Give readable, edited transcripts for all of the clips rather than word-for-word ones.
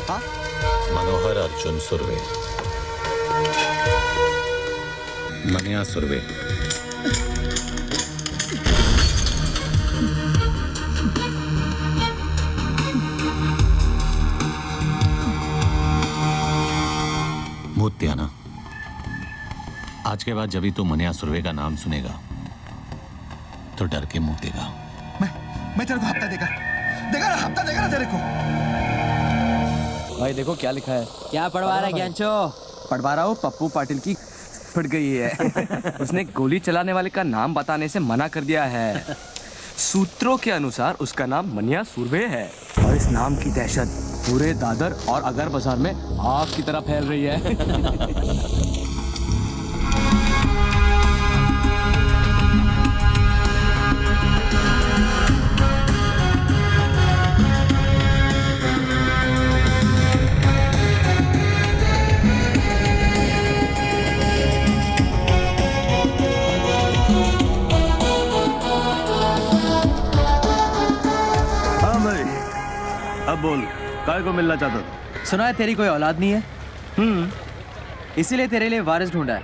हाँ? मनोहर अर्जुन सुर्वे, मनिया सुर्वे। भूत्याना, आज के बाद जब भी तू मनिया सुर्वे का नाम सुनेगा तो डर के मुंह देगा। मैं तेरे को हफ्ता देगा ना, हफ्ता देगा ना तेरे को। भाई देखो क्या लिखा है। क्या पढ़वा रहा है ज्ञानचो? पढ़वा रहा हूँ, पप्पू पाटिल की फट गई है। उसने गोली चलाने वाले का नाम बताने से मना कर दिया है। सूत्रों के अनुसार उसका नाम मनिया सुर्वे है और इस नाम की दहशत पूरे दादर और अगर बाजार में आग की तरह फैल रही है। अब बोल, काय को मिलना चाहता था? सुना है तेरी कोई औलाद नहीं है? इसीलिए तेरे लिए वारिस ढूंढा है।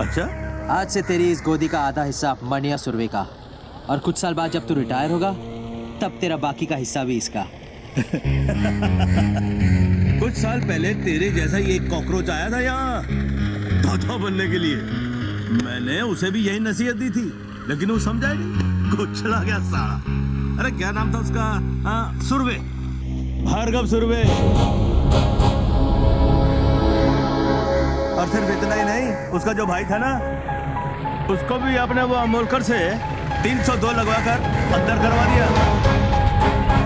अच्छा? आज से तेरी इस गोदी का आधा हिस्सा मनिया सुर्वे का, और कुछ साल बाद जब तू रिटायर होगा तब तेरा बाकी का हिस्सा भी इसका। कुछ साल पहले तेरे जैसा ही एक कॉकरोच आया था यहाँ तोता बनने के लिए। मैंने उसे भी यही नसीहत दी थी, लेकिन वो समझा नहीं, कुछ चला गया साला। अरे क्या नाम था उसका? हाँ, सुर्वे, भार्गव सुर्वे। और सिर्फ इतना ही नहीं, उसका जो भाई था ना, उसको भी आपने वो अमोलकर से 302 लगवाकर अंदर करवा दिया।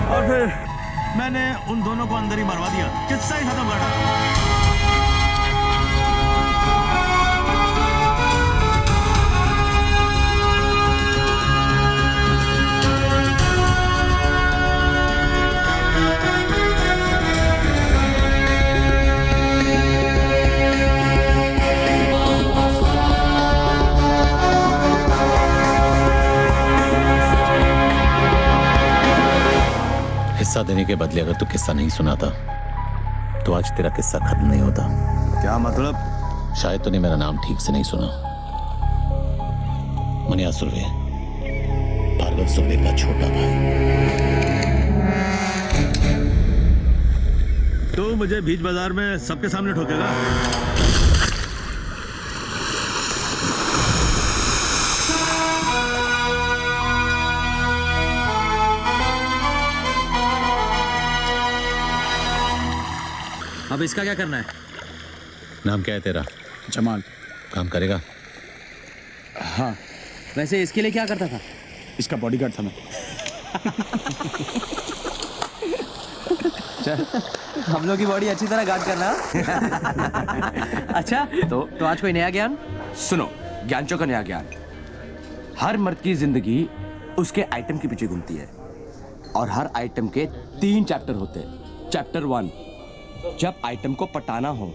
और फिर मैंने उन दोनों को अंदर ही मरवा दिया। किस्सा ही खत्म कर। हिस्सा देने के बदले अगर तू किस्सा नहीं सुनाता तो आज तेरा किस्सा खत्म नहीं होता। क्या मतलब? शायद तूने मेरा नाम ठीक से नहीं सुना। मनिया सुर्वे, भार्गव सुर्वे का छोटा भाई। तो मुझे बीच बाजार में सबके सामने ठोकेगा? अब इसका क्या करना है? नाम क्या है तेरा? जमाल। काम करेगा? हाँ। वैसे इसके लिए क्या करता था? इसका बॉडीगार्ड था मैं। चल, हम लोग की बॉडी अच्छी तरह गार्ड करना। अच्छा, तो आज कोई नया ज्ञान? सुनो, ज्ञानचो का नया ज्ञान। हर मर्द की जिंदगी उसके आइटम के पीछे घूमती है और हर आइटम के 3 चैप्टर होते हैं। चैप्टर 1, जब आइटम को पटाना हो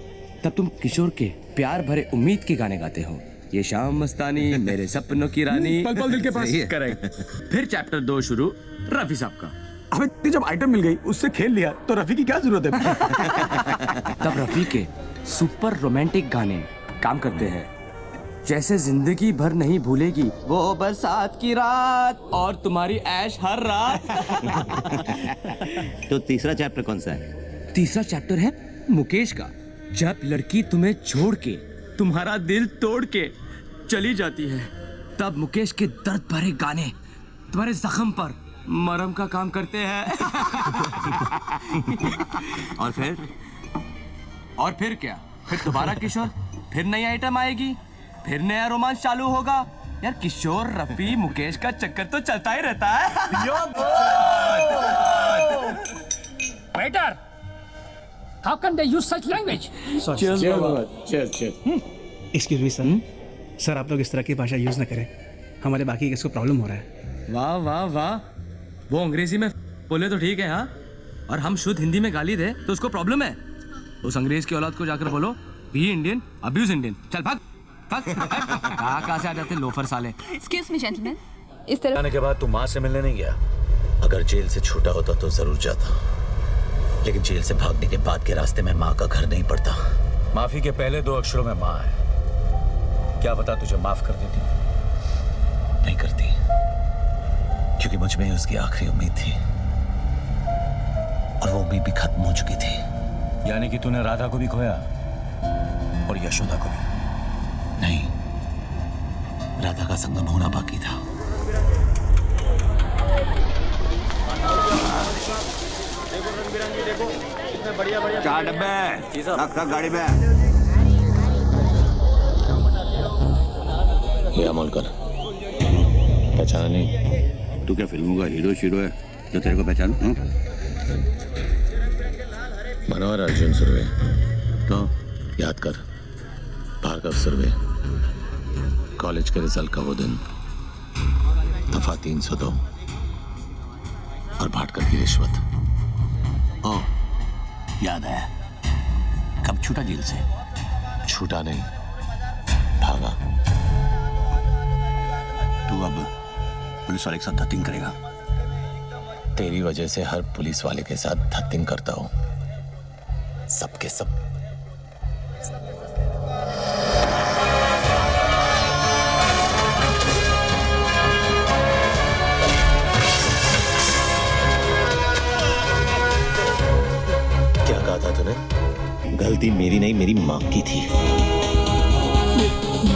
तब तुम किशोर के प्यार भरे उम्मीद के गाने गाते हो। ये शाम मस्तानी, मेरे सपनों की रानी, पल पल दिल के पास। करेक्ट। फिर चैप्टर 2 शुरू रफी साहब का। अबे जब आइटम मिल गई, उससे खेल लिया, तो रफी की क्या जरूरत है? तब रफी के सुपर रोमांटिक गाने काम करते हैं, जैसे जिंदगी भर नहीं भूलेगी वो बरसात की रात और तुम्हारी ऐश हर रात। तो तीसरा चैप्टर कौन सा है? तीसरा चैप्टर है मुकेश का। जब लड़की तुम्हें छोड़ के, तुम्हारा दिल तोड़ के चली जाती है, तब मुकेश के दर्द भरे गाने तुम्हारे जख्म पर मरहम का काम करते हैं। और फिर क्या? फिर दोबारा किशोर, फिर नई आइटम आएगी, फिर नया रोमांस चालू होगा। यार किशोर, रफी, मुकेश का चक्कर तो चलता ही रहता है। Waiter, how can they use such language? Excuse me sir, sir आप लोग इस तरह की भाषा यूज ना करें, हमारे बाकी किसको प्रॉब्लम हो रहा है। वाह वाह वाह, वो अंग्रेजी में बोले तो ठीक है हाँ, और हम शुद्ध हिंदी में गाली दे तो उसको प्रॉब्लम है। उस अंग्रेज की औलाद को जाकर बोलो, बी इंडियन, अब्यूज इंडियन। चल भाग भाग। कहाँ से आ जाते लोफर साले। एक्सक्यूज मी जेंटलमैन, इस तरफ। आने के बाद तू माँ से मिलने नहीं गया? अगर जेल से छूटा होता तो जरूर जाता, लेकिन जेल से भागने के बाद के रास्ते में माँ का घर नहीं पड़ता। माफी के पहले 2 अक्षरों में माँ है। क्या पता तुझे माफ कर देती? नहीं करती, क्योंकि मुझ में उसकी आखिरी उम्मीद थी और वो उम्मीद भी खत्म हो चुकी थी। यानी कि तूने राधा को भी खोया और यशोदा को भी? नहीं, राधा का संगम होना बाकी था। चार डब्बे रख गाड़ी में। ये अमोल कर, पहचाना नहीं? तू क्या फिल्मों का हीरो शीरो है जो तेरे को पहचान? मनोहर अर्जुन सुरवे। तो याद कर, भार्गव सुरवे। कॉलेज के रिजल्ट का वो दिन, दफा 302 और भाटकर की रिश्वत। ओ याद है। कब छूटा जेल से? छूटा नहीं, भागा। तू अब पुलिस वाले के साथ धत्तिंग करेगा? तेरी वजह से हर पुलिस वाले के साथ धत्तिंग करता हूं, सबके सब। क्या कहा था तूने? गलती मेरी नहीं, मेरी माँ की थी।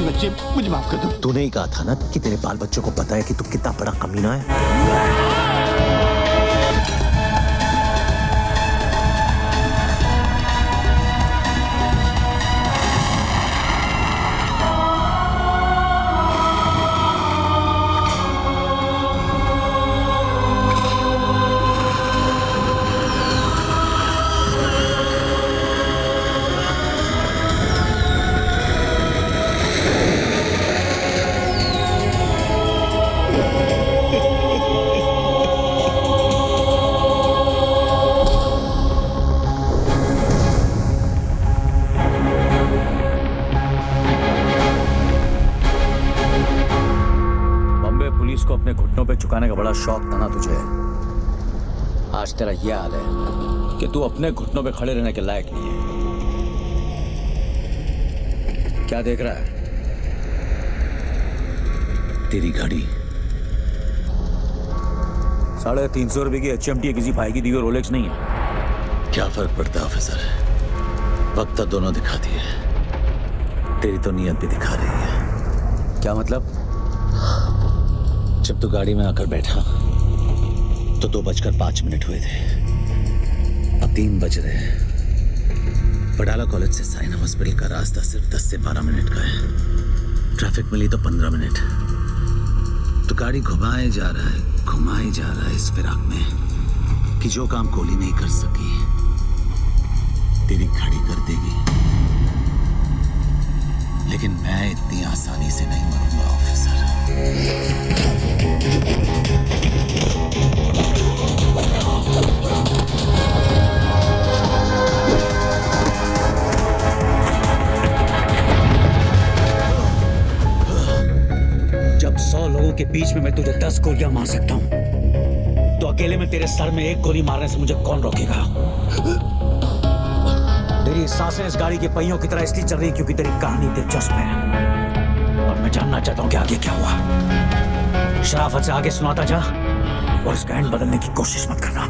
बच्चे मुझे माफ कर दो। तूने ही कहा था ना कि तेरे बाल बच्चों को पता है कि तू कितना बड़ा कमीना है। अपने घुटनों पे झुकाने का बड़ा शौक था ना तुझे। आज तेरा यह हाल है कि तू अपने घुटनों पे खड़े रहने के लायक नहीं है। क्या देख रहा है? तेरी गाड़ी 350 रुपए की HMT किसी भाई की दी हुई रोलेक्स नहीं है। क्या फर्क पड़ता है ऑफिसर, वक्त तो दोनों दिखाती है। तेरी तो नीयत भी दिखा रही है। क्या मतलब? जब तू गाड़ी में आकर बैठा तो 2:05 हुए थे, अब 3 बज रहे हैं। पडाला कॉलेज से साइना हॉस्पिटल का रास्ता सिर्फ 10 से 12 मिनट का है। ट्रैफिक मिली तो 15 मिनट। तो गाड़ी घुमाए जा रहा है इस फिराक में कि जो काम कोहली नहीं कर सकी तेरी घड़ी कर देगी। लेकिन मैं इतनी आसानी से नहीं मरूंगा ऑफिसर। जब 100 लोगों के बीच में मैं तुझे 10 गोलियां मार सकता हूं, तो अकेले में तेरे सर में 1 गोली मारने से मुझे कौन रोकेगा? तेरी सांसें इस गाड़ी के पहियों की तरह इसलिए चल रही क्योंकि तेरी कहानी दिलचस्प है और मैं जानना चाहता हूं कि आगे क्या हुआ। शराफत से आगे सुनाता जा और इसका एंड बदलने की कोशिश मत करना।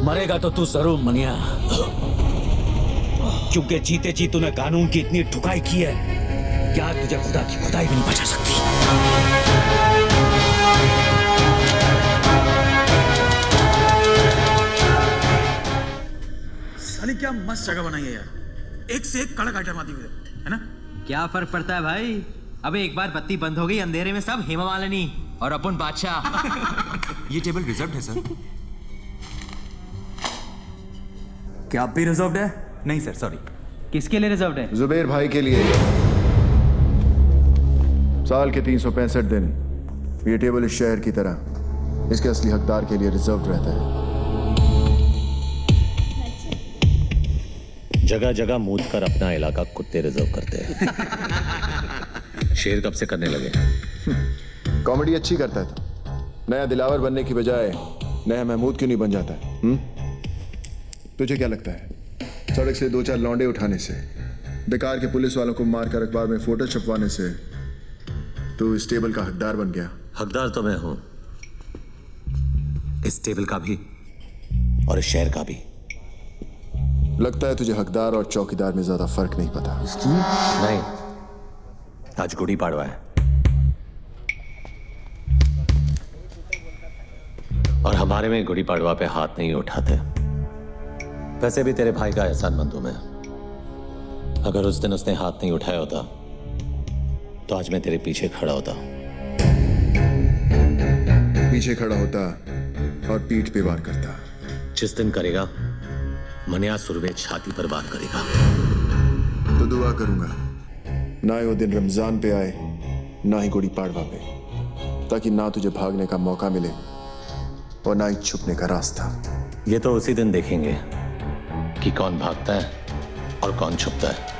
मरेगा तो तू जरूर मनिया, क्योंकि जीते जी तूने कानून की इतनी ठुकाई की है कि आज तुझे खुदा की खुदाई भी नहीं बचा सकती। साली क्या मस्त जगह बनाई है यार, एक से एक कड़क आइटम आती हुई है ना? क्या फर्क पड़ता है भाई? अबे एक बार बत्ती बंद हो गई, अंधेरे में सब हेमा मालिनी और अपन बादशाह। ये टेबल रिजर्व्ड है सर। क्या आप भी रिजर्व्ड है? नहीं सर, सॉरी। किसके लिए रिजर्व्ड है? जुबेर भाई के लिए। साल के 365 दिन ये टेबल इस शहर की तरह इसके असली हकदार के लिए रिजर्व्ड रहता है। जगह जगह मूद कर अपना इलाका कुत्ते रिजर्व करते हैं। शेर कब से करने लगे? कॉमेडी अच्छी करता था। नया दिलावर बनने की बजाय नया महमूद क्यों नहीं बन जाता है? तुझे क्या लगता है सड़क से 2-4 लौंडे उठाने से, बेकार के पुलिस वालों को मारकर अखबार में फोटो छपवाने से तू इस टेबल का हकदार बन गया? हकदार तो मैं हूं, इस टेबल का भी और इस शहर का भी। लगता है तुझे हकदार और चौकीदार में ज्यादा फर्क नहीं पता। नहीं, आज गुड़ी पाड़वा है और हमारे में गुड़ी पाड़वा पे हाथ नहीं उठाते। वैसे भी तेरे भाई का एहसानमंद हूं मैं। अगर उस दिन उसने हाथ नहीं उठाया होता तो आज मैं तेरे पीछे खड़ा होता। पीछे खड़ा होता और पीठ पे वार करता। जिस दिन करेगा मनिया सुरवे छाती पर वार करेगा। तो दुआ करूंगा ना ही वो दिन रमजान पे आए ना ही गुड़ी पाड़वा पे, ताकि ना तुझे भागने का मौका मिले और ना ही छुपने का रास्ता। ये तो उसी दिन देखेंगे कि कौन भागता है और कौन छुपता है।